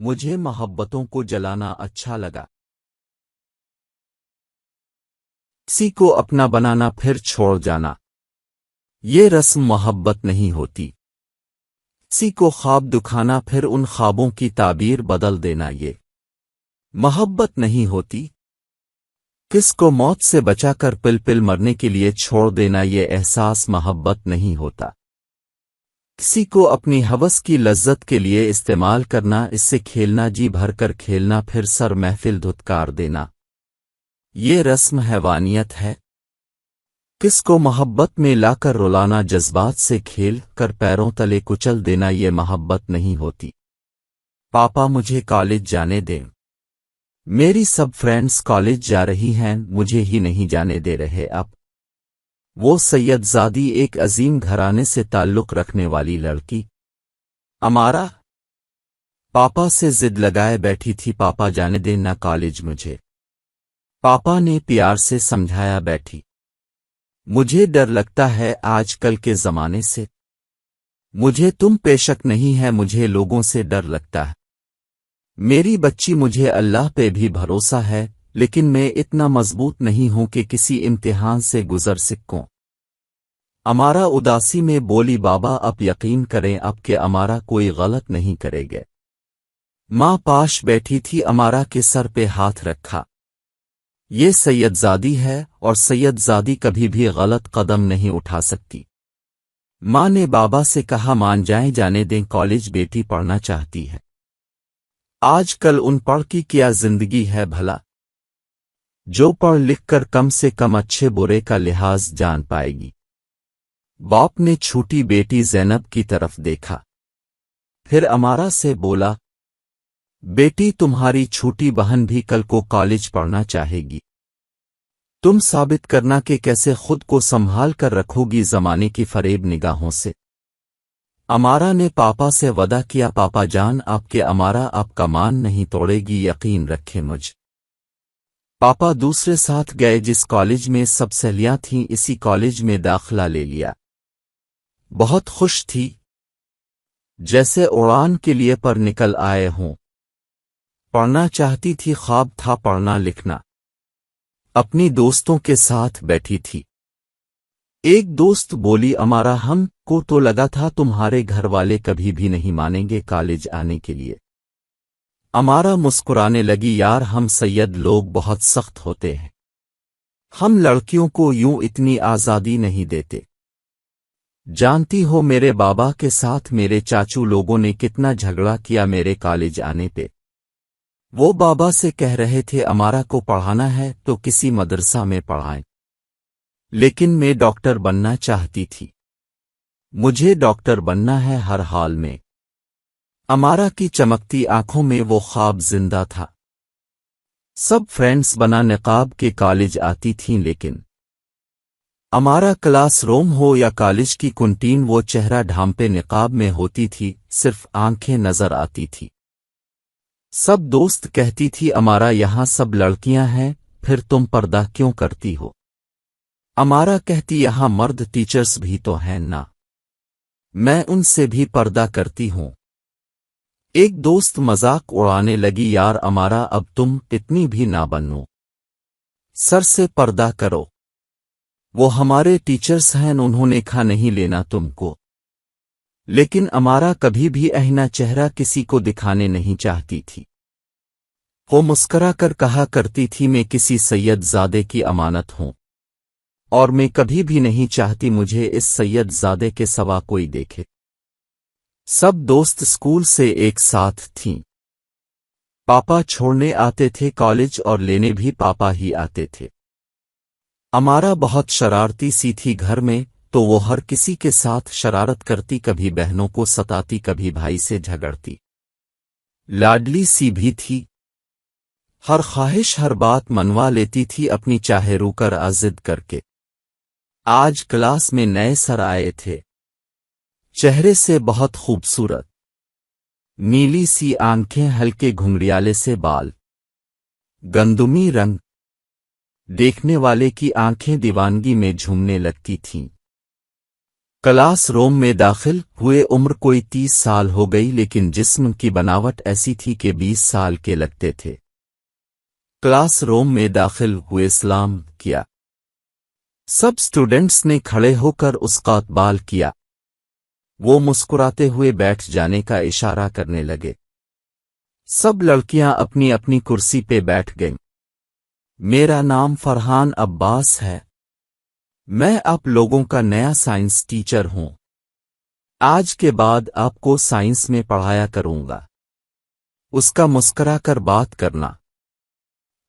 मुझे मोहब्बतों को जलाना अच्छा लगा। किसी को अपना बनाना फिर छोड़ जाना, ये रस्म मोहब्बत नहीं होती। किसी को ख्वाब दिखाना फिर उन ख्वाबों की ताबीर बदल देना, ये मोहब्बत नहीं होती। किस को मौत से बचाकर पिल पिल मरने के लिए छोड़ देना, ये एहसास मोहब्बत नहीं होता। किसी को अपनी हवस की लज्जत के लिए इस्तेमाल करना, इससे खेलना, जी भर कर खेलना फिर सर महफिल धुतकार देना, ये रस्म हैवानियत है। किस को मोहब्बत में लाकर रुलाना, जज्बात से खेल कर पैरों तले कुचल देना, ये मोहब्बत नहीं होती। पापा मुझे कॉलेज जाने दें, मेरी सब फ्रेंड्स कॉलेज जा रही हैं, मुझे ही नहीं जाने दे रहे। अब वो सैयदजादी एक अजीम घराने से ताल्लुक रखने वाली लड़की अमारा पापा से जिद लगाए बैठी थी, पापा जाने दें ना कॉलेज मुझे। पापा ने प्यार से समझाया, बैठी, मुझे डर लगता है आजकल के जमाने से। मुझे तुम पे शक नहीं है, मुझे लोगों से डर लगता है। मेरी बच्ची, मुझे अल्लाह पे भी भरोसा है, लेकिन मैं इतना मजबूत नहीं हूं कि किसी इम्तिहान से गुजर सकूं। अमारा उदासी में बोली, बाबा अब यकीन करें अब के अमारा कोई गलत नहीं करेगा। मां पाश बैठी थी, अमारा के सर पे हाथ रखा। ये सैयदजादी है और सैयदजादी कभी भी गलत कदम नहीं उठा सकती। मां ने बाबा से कहा, मान जाएं, जाने दें, कॉलेज बेटी पढ़ना चाहती है। आजकल उन पढ़ की क्या जिंदगी है भला, जो पढ़ लिख कर कम से कम अच्छे बुरे का लिहाज जान पाएगी। बाप ने छोटी बेटी ज़ैनब की तरफ देखा, फिर अमारा से बोला, बेटी तुम्हारी छोटी बहन भी कल को कॉलेज पढ़ना चाहेगी। तुम साबित करना कि कैसे खुद को संभाल कर रखोगी जमाने की फरेब निगाहों से। अमारा ने पापा से वादा किया, पापा जान आपके अमारा आपका मान नहीं तोड़ेगी, यकीन रखें मुझ। पापा दूसरे साथ गए, जिस कॉलेज में सब सहेलियां थीं इसी कॉलेज में दाखिला ले लिया। बहुत खुश थी, जैसे उड़ान के लिए पर निकल आए हों। पढ़ना चाहती थी, ख्वाब था पढ़ना लिखना। अपनी दोस्तों के साथ बैठी थी। एक दोस्त बोली, अमारा हम को तो लगा था तुम्हारे घर वाले कभी भी नहीं मानेंगे कॉलेज आने के लिए। अमारा मुस्कुराने लगी, यार हम सैयद लोग बहुत सख्त होते हैं, हम लड़कियों को यूं इतनी आज़ादी नहीं देते। जानती हो मेरे बाबा के साथ मेरे चाचू लोगों ने कितना झगड़ा किया मेरे कॉलेज आने पे। वो बाबा से कह रहे थे अमारा को पढ़ाना है तो किसी मदरसा में पढ़ाएं, लेकिन मैं डॉक्टर बनना चाहती थी, मुझे डॉक्टर बनना है हर हाल में। अमारा की चमकती आंखों में वो ख्वाब जिंदा था। सब फ्रेंड्स बना निकाब के कॉलेज आती थीं, लेकिन अमारा क्लास रूम हो या कॉलेज की कैंटीन, वो चेहरा ढांपे निकाब में होती थी, सिर्फ आंखें नजर आती थी। सब दोस्त कहती थी, अमारा यहां सब लड़कियां हैं, फिर तुम पर्दा क्यों करती हो। अमारा कहती, यहां मर्द टीचर्स भी तो हैं ना, मैं उनसे भी पर्दा करती हूं। एक दोस्त मजाक उड़ाने लगी, यार अमारा अब तुम इतनी भी ना बनो, सर से पर्दा करो, वो हमारे टीचर्स हैं, उन्होंने खा नहीं लेना तुमको। लेकिन अमारा कभी भी अहना चेहरा किसी को दिखाने नहीं चाहती थी। वो मुस्करा कर कहा करती थी, मैं किसी सैयदजादे की अमानत हूं और मैं कभी भी नहीं चाहती मुझे इस सैयदजादे के सिवा कोई देखे। सब दोस्त स्कूल से एक साथ थीं। पापा छोड़ने आते थे कॉलेज और लेने भी पापा ही आते थे। अमारा बहुत शरारती सी थी घर में, तो वो हर किसी के साथ शरारत करती, कभी बहनों को सताती, कभी भाई से झगड़ती। लाडली सी भी थी, हर ख्वाहिश हर बात मनवा लेती थी अपनी, चाहे रूकर जिद करके। आज क्लास में नए सर आए थे, चेहरे से बहुत खूबसूरत, नीली सी आंखें, हल्के घुंघरियाले से बाल, गंदुमी रंग, देखने वाले की आंखें दीवानगी में झूमने लगती थीं। کلاس روم میں داخل ہوئے عمر کوئی 30 سال ہو گئی لیکن جسم کی بناوٹ ایسی تھی کہ 20 سال کے لگتے تھے۔ کلاس روم میں داخل ہوئے سلام کیا۔ سب اسٹوڈنٹس نے کھڑے ہو کر اس کا استقبال کیا۔ وہ مسکراتے ہوئے بیٹھ جانے کا اشارہ کرنے لگے۔ سب لڑکیاں اپنی اپنی کرسی پہ بیٹھ گئیں۔ میرا نام فرحان عباس ہے۔ میں آپ لوگوں کا نیا سائنس ٹیچر ہوں۔ آج کے بعد آپ کو سائنس میں پڑھایا کروں گا۔ اس کا مسکرا کر بات کرنا،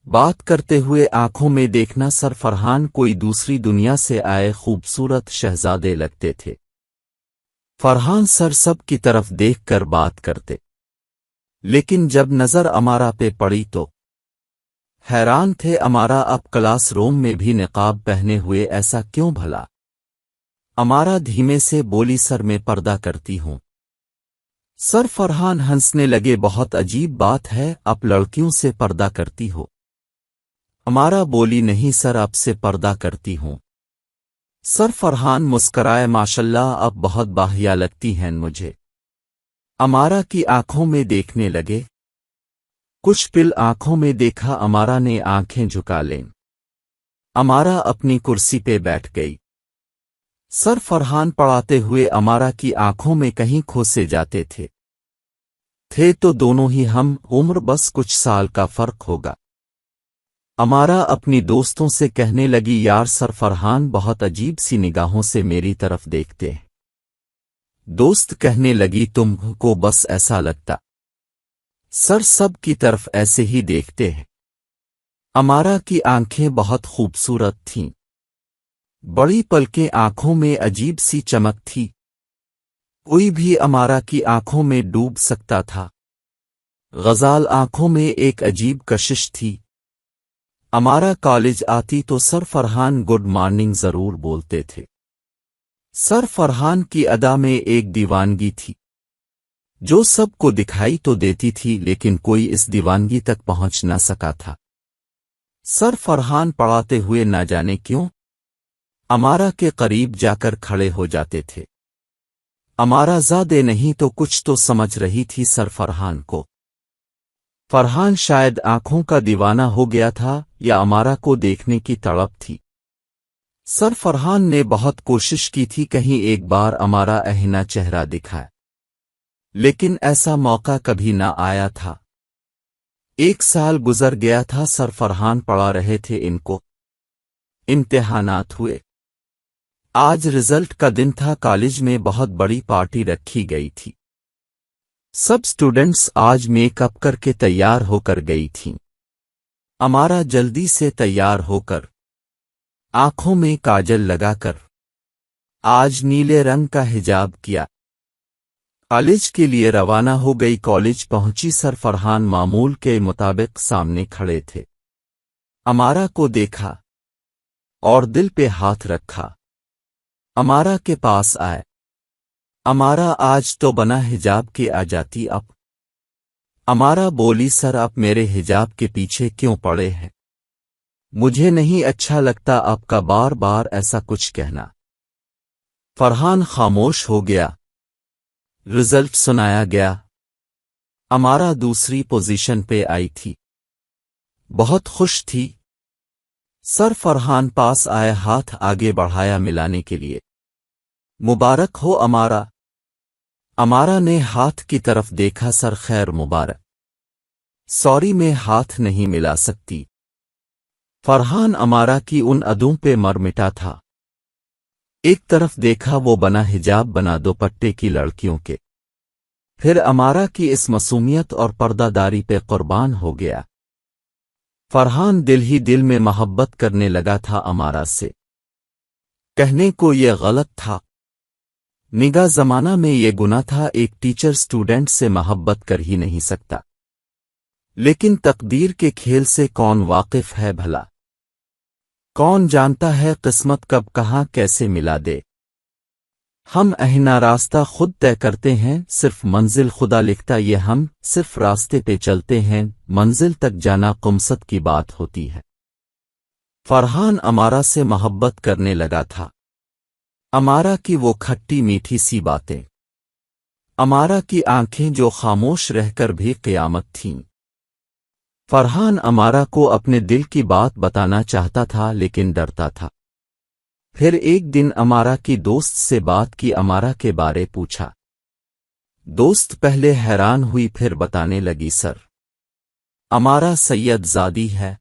بات کرتے ہوئے آنکھوں میں دیکھنا۔ سر فرحان کوئی دوسری دنیا سے آئے خوبصورت شہزادے لگتے تھے۔ فرحان سر سب کی طرف دیکھ کر بات کرتے، لیکن جب نظر امارا پہ پڑی تو حیران تھے۔ امارا اب کلاس روم میں بھی نقاب پہنے ہوئے ایسا کیوں بھلا؟ امارا دھیمے سے بولی، سر میں پردہ کرتی ہوں۔ سر فرحان ہنسنے لگے، بہت عجیب بات ہے، آپ لڑکیوں سے پردہ کرتی ہو؟ امارا بولی، نہیں سر، اب سے پردہ کرتی ہوں۔ سر فرحان مسکرائے، ماشاءاللہ اب بہت باحیا لگتی ہیں مجھے۔ امارا کی آنکھوں میں دیکھنے لگے۔ کچھ پل آنکھوں میں دیکھا، امارا نے آنکھیں جھکا لیں۔ امارا اپنی کرسی پہ بیٹھ گئی۔ سر فرحان پڑھاتے ہوئے امارا کی آنکھوں میں کہیں کھوسے جاتے تھے تو دونوں ہی ہم عمر، بس کچھ سال کا فرق ہوگا۔ امارا اپنی دوستوں سے کہنے لگی، یار سر فرحان بہت عجیب سی نگاہوں سے میری طرف دیکھتے ہیں۔ دوست کہنے لگی، تم کو بس ایسا لگتا؟ سر سب کی طرف ایسے ہی دیکھتے ہیں۔ امارا کی آنکھیں بہت خوبصورت تھیں، بڑی پلکیں، آنکھوں میں عجیب سی چمک تھی، کوئی بھی امارا کی آنکھوں میں ڈوب سکتا تھا۔ غزال آنکھوں میں ایک عجیب کشش تھی۔ امارا کالج آتی تو سر فرحان گڈ مارننگ ضرور بولتے تھے۔ سر فرحان کی ادا میں ایک دیوانگی تھی جو سب کو دکھائی تو دیتی تھی، لیکن کوئی اس دیوانگی تک پہنچ نہ سکا تھا۔ سر فرحان پڑھاتے ہوئے نہ جانے کیوں امارا کے قریب جا کر کھڑے ہو جاتے تھے۔ امارا زیادہ نہیں تو کچھ تو سمجھ رہی تھی سر فرحان کو۔ فرحان شاید آنکھوں کا دیوانہ ہو گیا تھا یا امارا کو دیکھنے کی تڑپ تھی۔ سر فرحان نے بہت کوشش کی تھی کہیں ایک بار امارا اہنا چہرہ دکھائے، لیکن ایسا موقع کبھی نہ آیا تھا۔ 1 سال گزر گیا تھا، سر فرحان پڑھا رہے تھے، ان کو امتحانات ہوئے۔ آج رزلٹ کا دن تھا، کالج میں بہت بڑی پارٹی رکھی گئی تھی۔ سب سٹوڈنٹس آج میک اپ کر کے تیار ہو کر گئی تھیں۔ امارا جلدی سے تیار ہو کر، آنکھوں میں کاجل لگا کر، آج نیلے رنگ کا حجاب کیا، کالج کے لیے روانہ ہو گئی۔ کالج پہنچی، سر فرحان معمول کے مطابق سامنے کھڑے تھے۔ امارا کو دیکھا اور دل پہ ہاتھ رکھا، امارا کے پاس آئے۔ امارا آج تو بنا حجاب کے آ جاتی اب۔ امارا بولی، سر آپ میرے حجاب کے پیچھے کیوں پڑے ہیں؟ مجھے نہیں اچھا لگتا آپ کا بار بار ایسا کچھ کہنا۔ فرحان خاموش ہو گیا۔ رزلٹ سنایا گیا۔ امارا دوسری پوزیشن پہ آئی تھی، بہت خوش تھی۔ سر فرحان پاس آئے، ہاتھ آگے بڑھایا ملانے کے لیے۔ مبارک ہو امارا۔ امارا نے ہاتھ کی طرف دیکھا، سر خیر مبارک، سوری میں ہاتھ نہیں ملا سکتی۔ فرحان امارا کی ان ادوں پہ مر مٹا تھا۔ ایک طرف دیکھا، وہ بنا حجاب بنا دوپٹے کی لڑکیوں کے، پھر امارا کی اس معصومیت اور پردہ داری پہ قربان ہو گیا۔ فرحان دل ہی دل میں محبت کرنے لگا تھا امارا سے۔ کہنے کو یہ غلط تھا، نگاہ زمانہ میں یہ گناہ تھا، ایک ٹیچر سٹوڈنٹ سے محبت کر ہی نہیں سکتا، لیکن تقدیر کے کھیل سے کون واقف ہے بھلا؟ کون جانتا ہے قسمت کب کہاں کیسے ملا دے؟ ہم اہنا راستہ خود طے کرتے ہیں، صرف منزل خدا لکھتا، یہ ہم صرف راستے پہ چلتے ہیں، منزل تک جانا قمصت کی بات ہوتی ہے۔ فرحان امارا سے محبت کرنے لگا تھا۔ अमारा की वो खट्टी मीठी सी बातें, अमारा की आंखें जो खामोश रहकर भी क़यामत थीं। फरहान अमारा को अपने दिल की बात बताना चाहता था लेकिन डरता था। फिर एक दिन अमारा की दोस्त से बात की, अमारा के बारे पूछा। दोस्त पहले हैरान हुई फिर बताने लगी, सर अमारा सैयद ज़ादी है,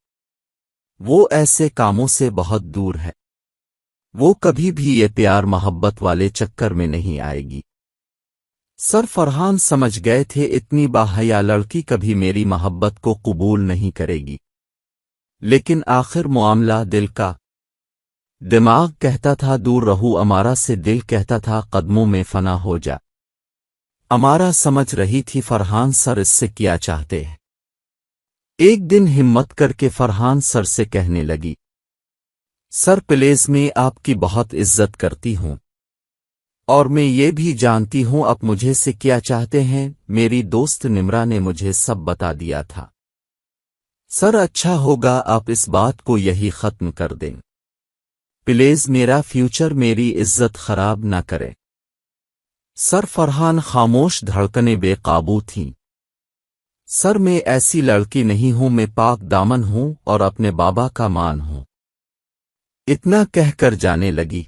वो ऐसे कामों से बहुत दूर है, वो कभी भी ये प्यार मोहब्बत वाले चक्कर में नहीं आएगी। सर फरहान समझ गए थे इतनी बाहया लड़की कभी मेरी मोहब्बत को कबूल नहीं करेगी। लेकिन आखिर मामला दिल का। दिमाग कहता था दूर रहूं अमारा से, दिल कहता था कदमों में फना हो जा। अमारा समझ रही थी फरहान सर इससे क्या चाहते हैं। एक दिन हिम्मत करके फरहान सर से कहने लगी, सर प्लीज मैं आपकी बहुत इज्जत करती हूं और मैं ये भी जानती हूं आप मुझे से क्या चाहते हैं। मेरी दोस्त निम्रा ने मुझे सब बता दिया था। सर अच्छा होगा आप इस बात को यही खत्म कर दें। प्लीज मेरा फ्यूचर मेरी इज्जत खराब ना करे। सर फरहान खामोश, धड़कनें बेकाबू थीं। सर मैं ऐसी लड़की नहीं हूं, मैं पाक दामन हूं और अपने बाबा का मान हूं। इतना कहकर जाने लगी।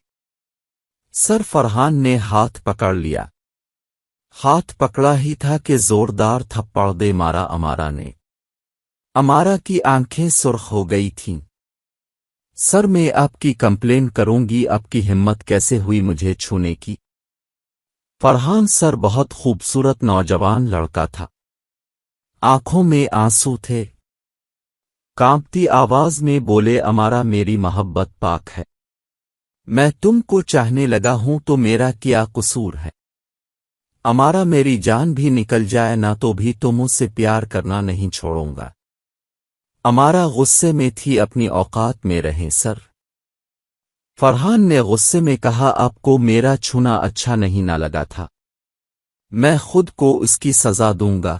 सर फरहान ने हाथ पकड़ लिया। हाथ पकड़ा ही था कि जोरदार थप्पड़ दे मारा अमारा ने। अमारा की आंखें सुर्ख हो गई थीं। सर मैं आपकी कंप्लेन करूंगी, आपकी हिम्मत कैसे हुई मुझे छूने की। फरहान सर बहुत खूबसूरत नौजवान लड़का था, आंखों में आंसू थे। कांपती आवाज में बोले, अमारा मेरी मोहब्बत पाक है, मैं तुमको चाहने लगा हूं तो मेरा क्या कसूर है। अमारा मेरी जान भी निकल जाए ना तो भी तो मुझसे प्यार करना नहीं छोड़ूंगा। अमारा गुस्से में थी, अपनी औकात में रहें सर। फरहान ने गुस्से में कहा, आपको मेरा छूना अच्छा नहीं ना लगा था, मैं खुद को इसकी सजा दूंगा।